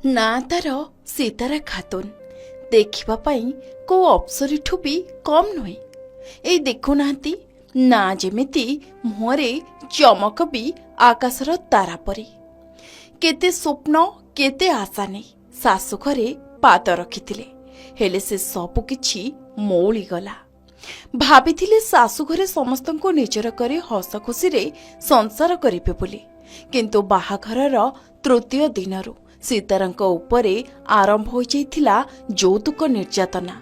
ନା ତାର ସୀତାରା ଖାତୁନ ଦେଖିବା ପାଇଁ କୋଉ ଅପ୍ସରୀଠୁ ବି କମ୍ ନୁହେଁ। ଏଇ ଦେଖୁନାହାନ୍ତି, ନା ଯେମିତି ମୁହଁରେ ଚମକ ବି ଆକାଶର ତାରା ପରି। କେତେ ସ୍ୱପ୍ନ କେତେ ଆଶା ନେଇ ଶାଶୁ ଘରେ ପାଦ ରଖିଥିଲେ, ହେଲେ ସେ ସବୁ କିଛି ମଉଳିଗଲା। ଭାବିଥିଲେ ଶାଶୁ ଘରେ ସମସ୍ତଙ୍କୁ ନିଜର କରି ହସ ଖୁସିରେ ସଂସାର କରିବେ ବୋଲି, କିନ୍ତୁ ବାହାଘରର ତୃତୀୟ ଦିନରୁ ସୀତାରାଙ୍କ ଉପରେ ଆରମ୍ଭ ହୋଇଯାଇଥିଲା ଯୌତୁକ ନିର୍ଯାତନା।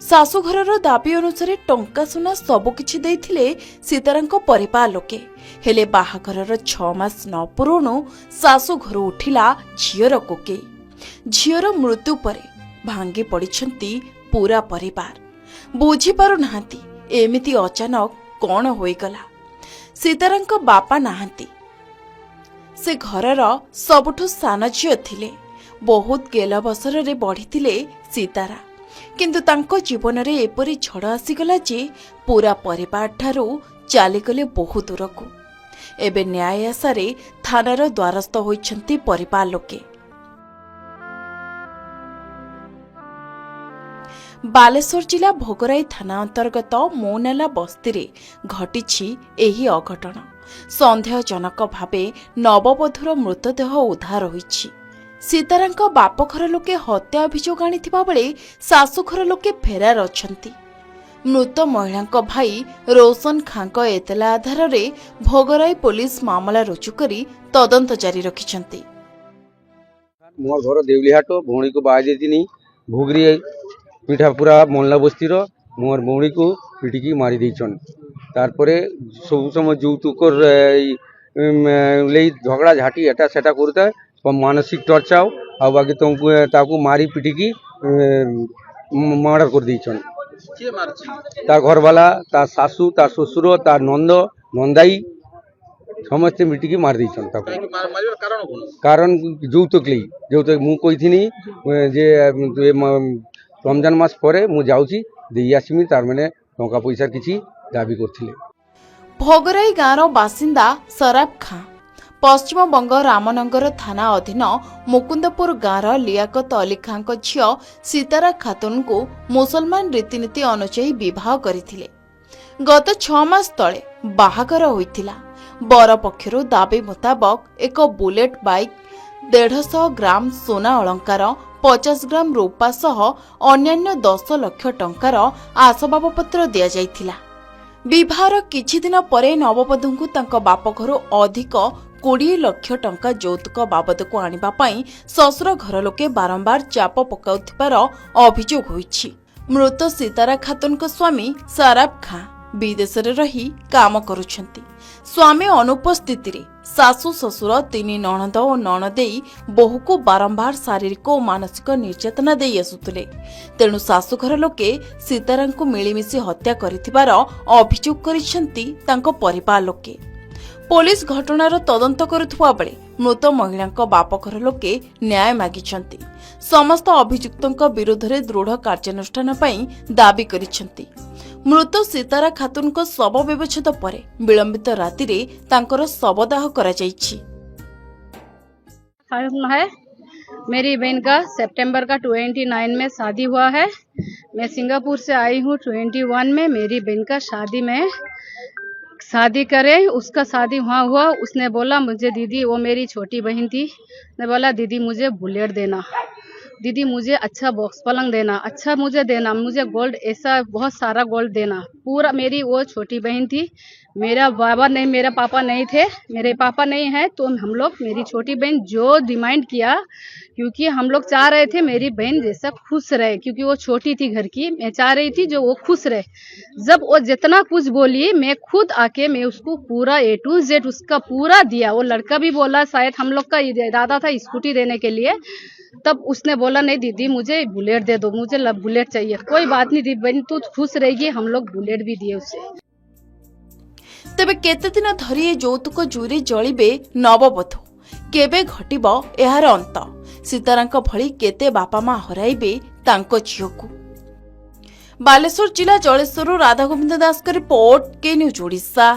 ଶାଶୁଘରର ଦାବି ଅନୁସାରେ ଟଙ୍କା ସୁନା ସବୁକିଛି ଦେଇଥିଲେ ସୀତାରାଙ୍କ ପରିବାର ଲୋକେ, ହେଲେ ବାହାଘରର 6 ମାସ ନ ପୂରୁଣୁ ଶାଶୁଘରୁ ଉଠିଲା ଝିଅର କୋକେଇ। ଝିଅର ମୃତ୍ୟୁ ପରେ ଭାଙ୍ଗି ପଡ଼ିଛନ୍ତି ପୁରା ପରିବାର। ବୁଝିପାରୁନାହାନ୍ତି ଏମିତି ଅଚାନକ କଣ ହୋଇଗଲା। ସୀତାରାଙ୍କ ବାପା ନାହାନ୍ତି, ସେ ଘରର ସବୁଠୁ ସାନ ଝିଅ ଥିଲେ। ବହୁତ ଗେଲ ବସରରେ ବଢ଼ିଥିଲେ ସୀତାରା, କିନ୍ତୁ ତାଙ୍କ ଜୀବନରେ ଏପରି ଝଡ଼ ଆସିଗଲା ଯେ ପୁରା ପରିବାରଠାରୁ ଚାଲିଗଲେ ବହୁ ଦୂରକୁ। ଏବେ ନ୍ୟାୟ ଆଶାରେ ଥାନାର ଦ୍ୱାରସ୍ଥ ହୋଇଛନ୍ତି ପରିବାର ଲୋକେ। ବାଲେଶ୍ୱର ଜିଲ୍ଲା ଭୋଗରାଇ ଥାନା ଅନ୍ତର୍ଗତ ମୌନାଲା ବସ୍ତିରେ ଘଟିଛି ଏହି ଅଘଟଣ। ସନ୍ଦେହଜନକ ଭାବେ ନବବଧୂର ମୃତଦେହ ଉଦ୍ଧାର ହୋଇଛି। ସୀତାରାଙ୍କ ବାପଘର ଲୋକେ ହତ୍ୟା ଅଭିଯୋଗ ଆଣିଥିବା ବେଳେ ଶାଶୁଘର ଲୋକେ ଫେରାର ଅଛନ୍ତି। ମୃତ ମହିଳାଙ୍କ ଭାଇ ରୋଶନ ଖାଁଙ୍କ ଏତଲା ଆଧାରରେ ଭୋଗରାଇ ପୋଲିସ ମାମଲା ରୁଜୁ କରି ତଦନ୍ତ ଜାରି ରଖିଛନ୍ତି। मोर घर देवलीहाट भौणी को बाहर देती भोगरी पिठापुरा मोल्ला बस्तीर मोर भौणी को पिटिकी मारी देछन। तारपरे सब समय যৌতুকর झगड़ा झाटी एटा सेटा करता मानसिक टर्चाओ आ बाकी तुमको मारी पिटिकी मर्डर कर देछन। तार घरवाला तार शाशु तार शशुर तार नंद नंदाई समस्ते मिटिकी मार देछन। कारण যৌতুক ली যৌতুক मु कही जे रमजान मास परे मु जाउची देई आसमी तार माने टंका पैसा किछि दाबी करथिले। भोगराई गाँवर बासिंदा सराब खां पश्चिमबंग रामनगर थाना अधीन मुकुंदपुर गाँवर लियाकत अली खां झील सीतारा खातुन को मुसलमान रीतिनीति अनुसार विवाह करथिले। गत 6 मास तले बाहागर होइथिला। बर पक्षरु दाबी मुताबक एक बुलेट बाइक 150 ग्राम सोना अलंकार 50 ग्राम रूपा सह अन्यान्य 10 लाख टंकार आसबाबपत्र दिया जाइथिला। विवाहर किछि दिन परे नववधूंकु तांको बापघरु अधिक 20 लाख टंका यौतुक बाबदକୁ आनिबा पई ससुर घर लोके बारंबार चाप पकाउथिबार अभियोग होइछि। मृत सीतारा खातुनको स्वामी सराब खां विदेश रे रही काम करुछंती। स्वामी अनुपस्थित रे सासु ससुर 3 नणद और नणदेई बहु को बारंबार शारीरिक और मानसिक निर्यातना दे आसुतले। तेणु सासुघर लोके सीतारांकु मिलिमिशि हत्या करिथिबार अभियोग करिसेंती तांको परिवार लोके। पुलिस घटनार तदंत करुथुवा बेले मृत महिलांक बापघर लोके न्याय मागिछंती। समस्त अभियुक्तों विरुद्ध रे दृढ़ कार्यानुष्ठान पई दाबी करिछंती। मृत सीतारा खातुन को शव व्यवच्छेद परे विलंबित राति रे तांकर शवदाह करा जाइछि। है मेरी बहन का सितंबर का 29 में शादी हुआ है। मैं सिंगापुर से आई हूँ 21 में। मेरी बहन का शादी में शादी करे, उसका शादी वहाँ हुआ। उसने बोला मुझे दीदी, वो मेरी छोटी बहन थी, ने बोला दीदी मुझे बुलेट देना, दीदी मुझे अच्छा बॉक्स पलंग देना, अच्छा मुझे देना, मुझे गोल्ड ऐसा बहुत सारा गोल्ड देना पूरा। मेरी वो छोटी बहन थी, मेरा बाबा नहीं, मेरा पापा नहीं थे, मेरे पापा नहीं है, तो हम लोग मेरी छोटी बहन जो डिमांड किया, क्योंकि हम लोग चाह रहे थे मेरी बहन जैसा खुश रहे, क्योंकि वो छोटी थी घर की, मैं चाह रही थी जो वो खुश रहे। जब वो जितना कुछ बोली मैं खुद आके मैं उसको पूरा A to Z उसका पूरा दिया। वो लड़का भी बोला शायद हम लोग का इरादा था स्कूटी देने के लिए, तब उसने बोला नहीं दीदी मुझे बुलेट दे दो, मुझे बुलेट चाहिए। कोई बात नहीं दीदी बहन तू खुश रहेगी, हम लोग बुलेट भी दिए उसे। तेबे केते दिन धरी यौतुक जुरी जलिबे नववधू, केबे घटिबो एहार अंत? सीतारांक भली केते बापा मां हराइबे तांको झियोकु? बालेश्वर जिला जलेश्वर राधागोविंद दास का रिपोर्ट, के न्यूज ओडिशा।